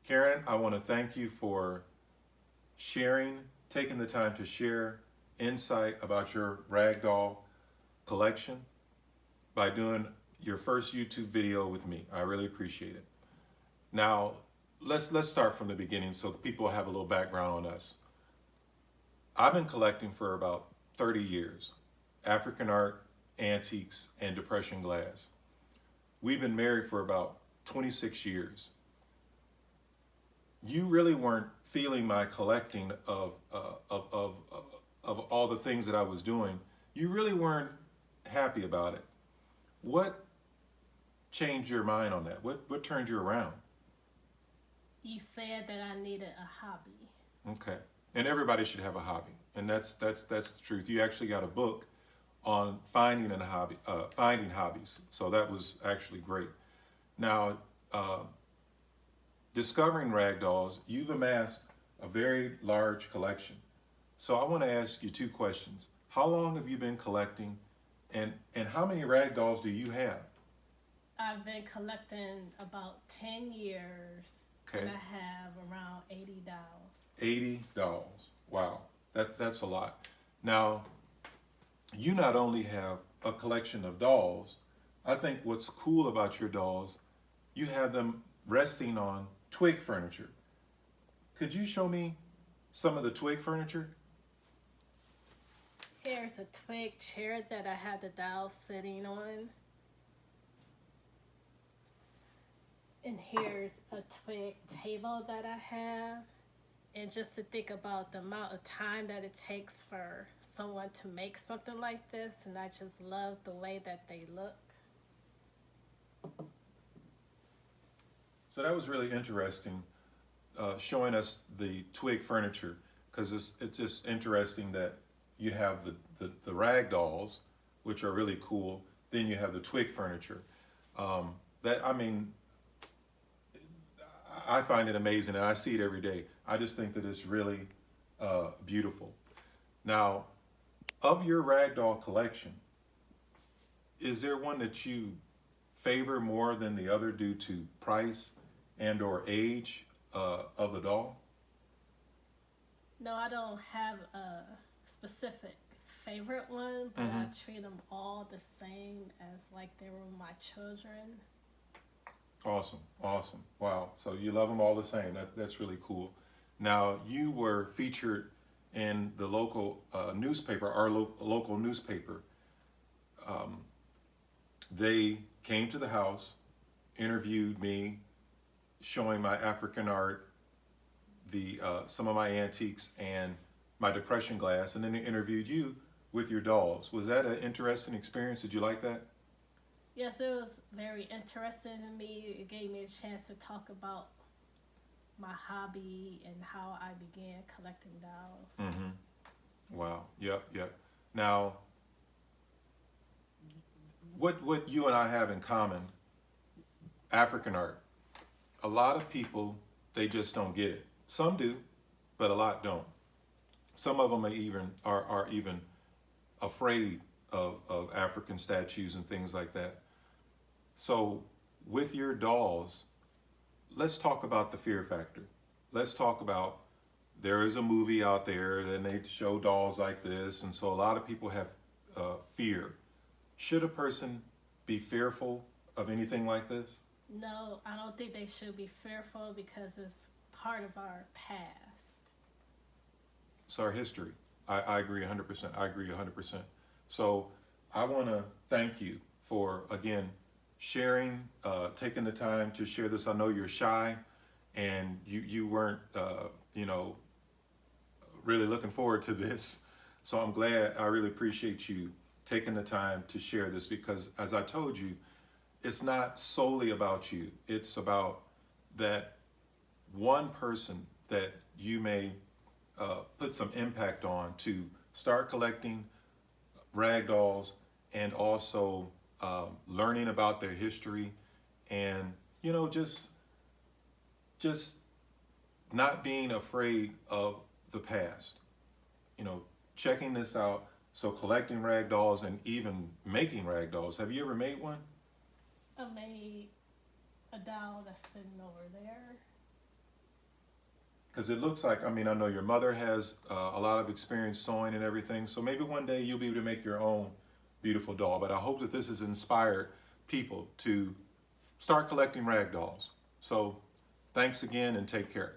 Karen, I want to thank you for sharing, taking the time to share insight about your ragdoll collection by doing your first YouTube video with me. I really appreciate it. Now, let's start from the beginning so the people have a little background on us. I've been collecting for about 30 years, African art, antiques, and depression glass. We've been married for about 26 years. You really weren't feeling my collecting of all the things that I was doing. You really weren't happy about it. What changed your mind on that? What turned you around? You said that I needed a hobby. Okay. And everybody should have a hobby, and that's the truth. You actually got a book on finding hobbies, so that was actually great. Now, discovering ragdolls, you've amassed a very large collection. So I want to ask you two questions. How long have you been collecting, and how many ragdolls do you have? I've been collecting about 10 years Okay, and I have around 80 dolls. 80 dolls. Wow, that's a lot. Now, you not only have a collection of dolls, I think what's cool about your dolls, you have them resting on twig furniture. Could you show me some of the twig furniture? Here's a twig chair that I have the doll sitting on. And here's a twig table that I have. And just to think about the amount of time that it takes for someone to make something like this, and I just love the way that they look. So that was really interesting, showing us the twig furniture, because it's just interesting that you have the rag dolls, which are really cool. Then you have the twig furniture. That I mean, I find it amazing, and I see it every day. I just think that it's really beautiful. Now, of your ragdoll collection, is there one that you favor more than the other due to price and or age of the doll? No, I don't have a specific favorite one, but I treat them all the same as like they were my children. Awesome, awesome. Wow. So you love them all the same. That's really cool. Now, you were featured in the local newspaper, our local newspaper. They came to the house, interviewed me, showing my African art, the some of my antiques, and my depression glass, and then they interviewed you with your dolls. Was that an interesting experience? Did you like that? Yes, it was very interesting to me. It gave me a chance to talk about my hobby and how I began collecting dolls. Wow. Yep. Yep. Now, what you and I have in common, African art. A lot of people, they just don't get it. Some do, but a lot don't. Some of them are even afraid of African statues and things like that. So with your dolls, let's talk about the fear factor. Let's talk about, there is a movie out there, and they show dolls like this, and so a lot of people have fear. Should a person be fearful of anything like this? No, I don't think they should be fearful because it's part of our past. It's our history. I agree 100%. I agree 100%. So I want to thank you for, again, sharing, taking the time to share this. I know you're shy, and you weren't, really looking forward to this. So I'm glad. I really appreciate you taking the time to share this, because, as I told you, it's not solely about you. It's about that one person that you may put some impact on to start collecting rag dolls, and also learning about their history, and just not being afraid of the past. Checking this out. So collecting rag dolls and even making rag dolls. Have you ever made one? I made a doll that's sitting over there. because it looks like, I mean, I know your mother has a lot of experience sewing and everything, so maybe one day you'll be able to make your own beautiful doll. But I hope that this has inspired people to start collecting rag dolls. So thanks again and take care.